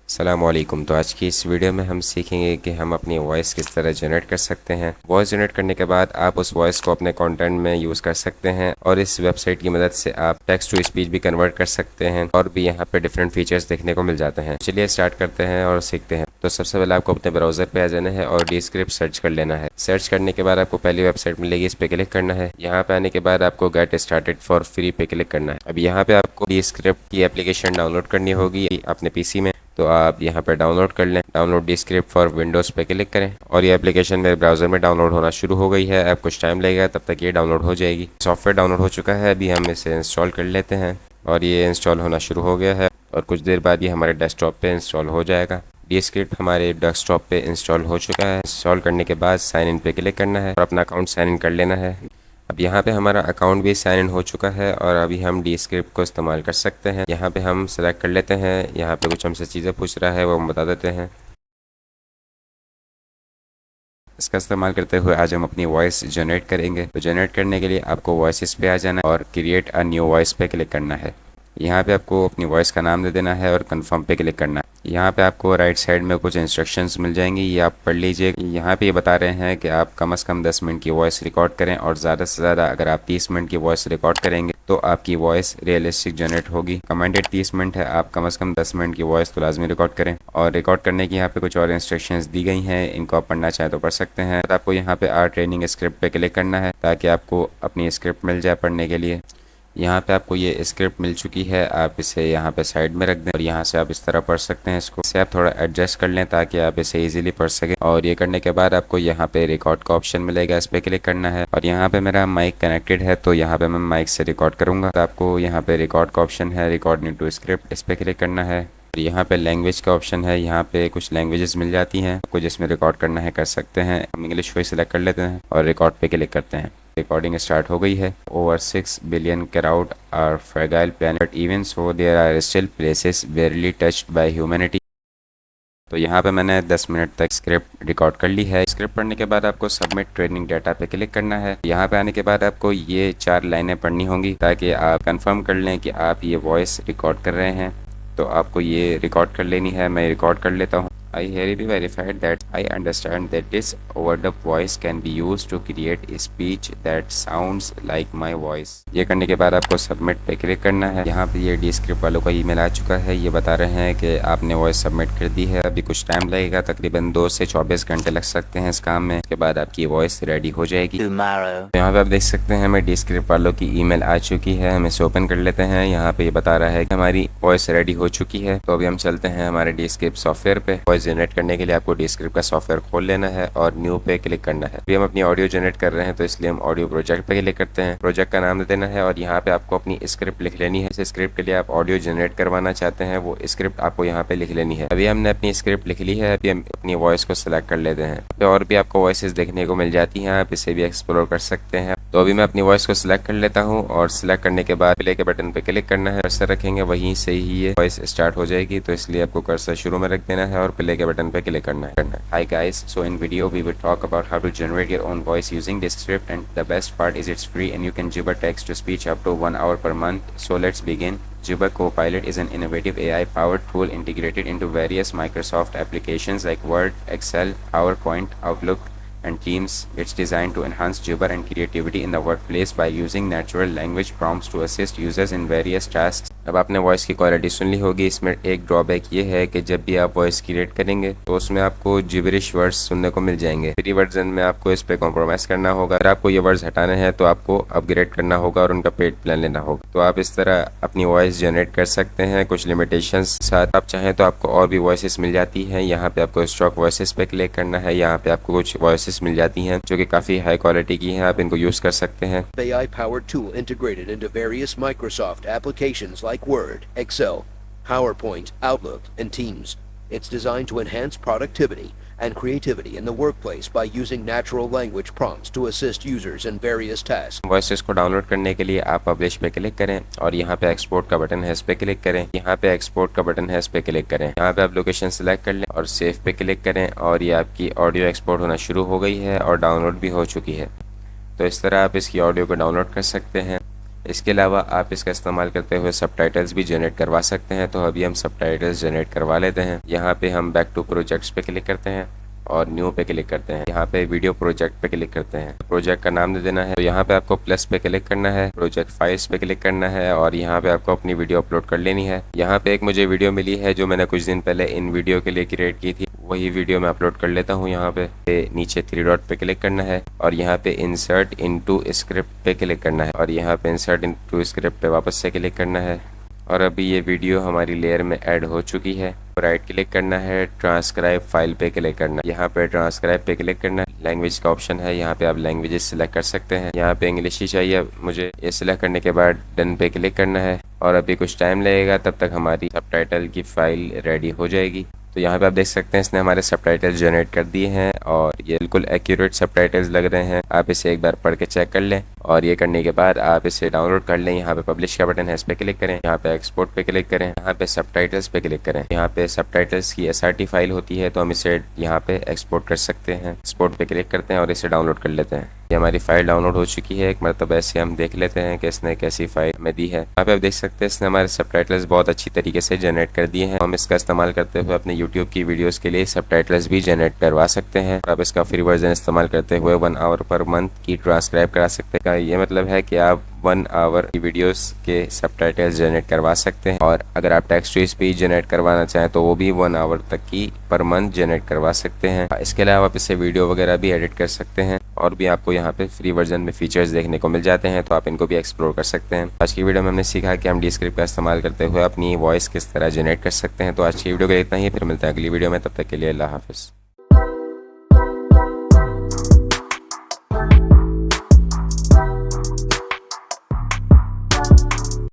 अस्सलामुअलैकुम। तो आज की इस वीडियो में हम सीखेंगे कि हम अपनी वॉइस किस तरह जनरेट कर सकते हैं। वॉइस जनरेट करने के बाद आप उस वॉइस को अपने कंटेंट में यूज़ कर सकते हैं और इस वेबसाइट की मदद से आप टेक्स्ट टू स्पीच भी कन्वर्ट कर सकते हैं और भी यहाँ पे डिफरेंट फीचर्स देखने को मिल जाते हैं। चलिए स्टार्ट करते हैं और सीखते हैं। तो सबसे पहले आपको अपने ब्राउज़र पे आ जाना है और डीस्क्रिप्ट सर्च कर लेना है। सर्च करने के बाद आपको पहली वेबसाइट मिलेगी, इस पे क्लिक करना है। यहाँ पे आने के बाद आपको गेट स्टार्टेड फॉर फ्री पे क्लिक करना है। अब यहाँ पे आपको डीस्क्रिप्ट की एप्लीकेशन डाउनलोड करनी होगी अपने पीसी में, तो आप यहाँ पर डाउनलोड कर लें। डाउनलोड डीस्क्रिप्ट फॉर विंडोज़ पे क्लिक करें और ये एप्लीकेशन मेरे ब्राउज़र में डाउनलोड होना शुरू हो गई है। अब कुछ टाइम लगेगा, तब तक ये डाउनलोड हो जाएगी। सॉफ्टवेयर डाउनलोड हो चुका है, अभी हम इसे इंस्टॉल कर लेते हैं और ये इंस्टॉल होना शुरू हो गया है और कुछ देर बाद ये हमारे डेस्कटॉप पे इंस्टॉल हो जाएगा। डीस्क्रिप्ट हमारे डेस्कटॉप पे इंस्टॉल हो चुका है। इंस्टॉल करने के बाद साइन इन पे क्लिक करना है और अपना अकाउंट साइन इन कर लेना है। अब यहाँ पे हमारा अकाउंट भी साइन इन हो चुका है और अभी हम डीस्क्रिप्ट को इस्तेमाल कर सकते हैं। यहाँ पे हम सेलेक्ट कर लेते हैं। यहाँ पे कुछ हमसे चीज़ें पूछ रहा है, वो हम बता देते हैं। इसका इस्तेमाल करते हुए आज हम अपनी वॉइस जनरेट करेंगे। तो जनरेट करने के लिए आपको वॉइसेस पे आ जाना है और क्रिएट अ न्यू वॉइस पे क्लिक करना है। यहाँ पे आपको अपनी वॉइस का नाम दे देना है और कंफर्म पे क्लिक करना है। यहाँ पे आपको राइट साइड में कुछ इंस्ट्रक्शंस मिल जाएंगी, ये आप पढ़ लीजिए। यहाँ पे ये बता रहे हैं कि आप कम से कम 10 मिनट की वॉइस रिकॉर्ड करें और ज़्यादा से ज़्यादा अगर आप 30 मिनट की वॉइस रिकॉर्ड करेंगे तो आपकी वॉइस रियलिस्टिक जनरेट होगी। कमेंटेड 30 मिनट है, आप कम से कम 10 मिनट की वॉइस तो लाजमी रिकॉर्ड करें। और रिकॉर्ड करने की यहाँ पे कुछ और इंस्ट्रक्शंस दी गई हैं, इनको आप पढ़ना चाहें तो पढ़ सकते हैं। तो आपको यहाँ पे आर ट्रेनिंग स्क्रिप्ट पे क्लिक करना है ताकि आपको अपनी स्क्रिप्ट मिल जाए पढ़ने के लिए। यहाँ पे आपको ये स्क्रिप्ट मिल चुकी है, आप इसे यहाँ पे साइड में रख दें और यहाँ से आप इस तरह पढ़ सकते हैं। इससे आप थोड़ा एडजस्ट कर लें ताकि आप इसे इजीली पढ़ सकें। और ये करने के बाद आपको यहाँ पे रिकॉर्ड का ऑप्शन मिलेगा, इस पर क्लिक करना है। और यहाँ पे मेरा माइक कनेक्टेड है तो यहाँ पे मैं माइक से रिकॉर्ड करूँगा। तो आपको यहाँ पे रिकॉर्ड का ऑप्शन है, रिकॉर्ड न्यू टू स्क्रिप्ट, इस पर क्लिक करना है। यहाँ पे लैंग्वेज का ऑप्शन है, यहाँ पे कुछ लैंग्वेजेस मिल जाती हैं, आपको जिसमें रिकॉर्ड करना है कर सकते हैं। हम इंग्लिश को ही सिलेक्ट कर लेते हैं और रिकॉर्ड पे क्लिक करते हैं। रिकॉर्डिंग स्टार्ट हो गई है। Over 6 billion crowd our fragile planet even so there are still places barely touched by humanity. तो यहाँ पे मैंने 10 मिनट तक स्क्रिप्ट रिकॉर्ड कर ली है। स्क्रिप्ट पढ़ने के बाद आपको सबमिट ट्रेनिंग डाटा पे क्लिक करना है। यहाँ पे आने के बाद आपको ये 4 लाइनें पढ़नी होंगी ताकि आप कंफर्म कर लें कि आप ये वॉइस रिकॉर्ड कर रहे हैं। तो आपको ये रिकॉर्ड कर लेनी है, मैं रिकॉर्ड कर लेता हूँ। I hereby verified that I understand that this overdub voice can be used to create a speech that sounds like my voice। ये करने के बाद आपको सबमिट पे क्लिक करना है। यहाँ पे ये डीस्क्रिप्ट वालों का ईमेल आ चुका है, ये बता रहे हैं कि आपने वॉइस सबमिट कर दी है। अभी कुछ टाइम लगेगा, तकरीबन 2 से 24 घंटे लग सकते हैं इस काम में। इसके बाद आपकी वॉइस रेडी हो जाएगी। यहाँ पे आप देख सकते हैं हमें डीस्क्रिप्ट वालों की ईमेल आ चुकी है। हम इसे ओपन कर लेते हैं। यहाँ पे ये बता रहा है कि हमारी वॉइस रेडी हो चुकी है। तो अभी हम चलते हैं हमारे डीस्क्रिप्ट सॉफ्टवेयर पे। वॉइस जनरेट करने के लिए आपको डीस्क्रिप्ट का सॉफ्टवेयर खोल लेना है और न्यू पे क्लिक करना है। अभी हम अपनी ऑडियो जनरेट कर रहे हैं तो इसलिए हम ऑडियो प्रोजेक्ट पे क्लिक करते हैं। प्रोजेक्ट का नाम दे देना है और यहाँ पे आपको अपनी स्क्रिप्ट लिख लेनी है। इस स्क्रिप्ट के लिए आप ऑडियो जनरेट करवाना चाहते हैं, वो स्क्रिप्ट आपको यहाँ पे लिख लेनी है। अभी हमने अपनी स्क्रिप्ट लिख ली है, अभी हम अपनी वॉइस को सिलेक्ट कर लेते हैं। और भी आपको वॉइसेस देखने को मिल जाती हैं, आप इसे भी एक्सप्लोर कर सकते हैं। तो अभी मैं अपनी वॉइस को सिलेक्ट कर लेता हूँ और सिलेक्ट करने के बाद प्ले के बटन पे क्लिक करना है। कर्सर रखेंगे वहीं से ही ये वॉइस स्टार्ट हो जाएगी, तो इसलिए आपको कर्सर शुरू में रख देना है और प्ले के बटन पे क्लिक करना है। Hi guys, so in video we will talk about how to generate your own voice using this script, and the best part is it's free and you can Jibber text to speech up to 1 hour per month. So let's begin. Jibber Copilot is an innovative AI powered tool integrated into various Microsoft applications like Word, Excel, PowerPoint, Outlook and Teams. It's designed to enhance Jibber and creativity in the workplace by using natural language prompts to assist users in various tasks. अब आपने voice की quality सुन ली होगी। इसमें एक drawback ये है कि जब भी आप वॉइस क्रिएट करेंगे तो उसमें आपको जिबरिश वर्ड्स सुनने को मिल जाएंगे। फ्री वर्जन में आपको इस पे कॉम्प्रोमाइज़ करना होगा। अगर आपको ये वर्ड्स हटाने हैं तो आपको अपग्रेड करना होगा और उनका पेड प्लान लेना होगा। तो आप इस तरह अपनी वॉइस जनरेट कर सकते हैं कुछ लिमिटेशंस साथ। आप चाहें तो आपको और भी वॉइसेस मिल जाती हैं। यहाँ पे आपको स्टॉक वॉइसेस पे क्लिक करना है। यहाँ पे आपको कुछ वॉइसेस मिल जाती हैं जो कि काफ़ी हाई क्वालिटी की हैं, आप इनको यूज़ कर सकते हैं। AI powered tool integrated into various Microsoft applications like Word, Excel, PowerPoint, Outlook, and Teams. It's designed to enhance productivity and creativity in the workplace by using natural language prompts to assist users in various tasks. Voices को download करने के लिए आप publish पे click करें और यहाँ पे एक्सपोर्ट का बटन है, इस पे क्लिक करें। यहाँ पे एक्सपोर्ट का बटन है, इस पे क्लिक करें। यहाँ पे आप लोकेशन सेलेक्ट कर लें और सेव पे क्लिक करें और ये आपकी ऑडियो एक्सपोर्ट होना शुरू हो गई है और डाउनलोड भी हो चुकी है। तो इस तरह आप इसकी ऑडियो को डाउनलोड कर सकते हैं। इसके अलावा आप इसका इस्तेमाल करते हुए सबटाइटल्स भी जनरेट करवा सकते हैं। तो अभी हम सबटाइटल्स जनरेट करवा लेते हैं। यहाँ पे हम बैक टू प्रोजेक्ट्स पे क्लिक करते हैं और न्यू पे क्लिक करते हैं। यहाँ पे वीडियो प्रोजेक्ट पे क्लिक करते हैं। प्रोजेक्ट का नाम दे देना है। तो यहाँ पे आपको प्लस पे क्लिक करना है, प्रोजेक्ट फाइल्स पे क्लिक करना है और यहाँ पे आपको अपनी वीडियो अपलोड कर लेनी है। यहाँ पे एक मुझे वीडियो मिली है जो मैंने कुछ दिन पहले इन वीडियो के लिए क्रिएट की थी, वही वीडियो मैं अपलोड कर लेता हूँ। यहाँ पे नीचे 3 डॉट पे क्लिक करना है और यहाँ पे इंसर्ट इनटू स्क्रिप्ट पे क्लिक करना है और यहाँ पे इंसर्ट इनटू स्क्रिप्ट पे वापस से क्लिक करना है। और अभी ये वीडियो हमारी लेयर में ऐड हो चुकी है। राइट क्लिक करना है, ट्रांसक्राइब फाइल पे क्लिक करना है। यहाँ पे ट्रांसक्राइब पे क्लिक करना है। लैंग्वेज का ऑप्शन है, यहाँ पे आप लैंग्वेजेस सिलेक्ट कर सकते हैं। यहाँ पे इंग्लिश ही चाहिए मुझे। ये सिलेक्ट करने के बाद डन पे क्लिक करना है और अभी कुछ टाइम लगेगा, तब तक हमारी सबटाइटल की फाइल रेडी हो जाएगी। तो यहाँ पे आप देख सकते हैं इसने हमारे सबटाइटल्स जनरेट कर दिए हैं और ये बिल्कुल एक्यूरेट सबटाइटल्स लग रहे हैं। आप इसे एक बार पढ़ के चेक कर लें और ये करने के बाद आप इसे डाउनलोड कर लें। यहाँ पे पब्लिश का बटन है, इस पे क्लिक करें। यहाँ पे एक्सपोर्ट पे क्लिक करें। यहाँ पे सबटाइटल्स पे क्लिक करें। यहाँ पे सबटाइटल्स की SRT फाइल होती है तो हम इसे यहाँ पे एक्सपोर्ट कर सकते हैं। एक्सपोर्ट पे क्लिक करते हैं और इसे डाउनलोड कर लेते हैं। ये हमारी फाइल डाउनलोड हो चुकी है। एक मरतबा ऐसे हम देख लेते हैं कि इसने कैसी फाइल हमें दी है। यहाँ पे आप देख सकते हैं इसने हमारे सबटाइटल्स बहुत अच्छी तरीके से जनरेट कर दिए हैं। हम इसका इस्तेमाल करते हुए अपने यूट्यूब की वीडियोस के लिए सबटाइटल्स भी जनरेट करवा सकते हैं। आप इसका फ्री वर्जन इस्तेमाल करते हुए 1 आवर पर मंथ की ट्रांसक्राइब करा सकते हैं। ये मतलब है कि आप 1 आवर की वीडियोस के सबटाइटल्स जनरेट करवा सकते हैं और अगर आप टेक्स्ट टू स्पीच जनरेट करवाना चाहें तो वो भी 1 आवर तक की पर मंथ जनरेट करवा सकते हैं। इसके अलावा आप इससे वीडियो वगैरह भी एडिट कर सकते हैं और भी आपको यहाँ पे फ्री वर्जन में फीचर्स देखने को मिल जाते हैं, तो आप इनको भी एक्सप्लोर कर सकते हैं। आज की वीडियो में हमने सीखा कि हम डीस्क्रिप्ट का इस्तेमाल करते हुए अपनी वॉइस किस तरह जनरेट कर सकते हैं। तो आज की वीडियो के लिए इतना ही, फिर मिलते हैं अगली वीडियो में। तब तक के लिए अल्लाह हाफिज़।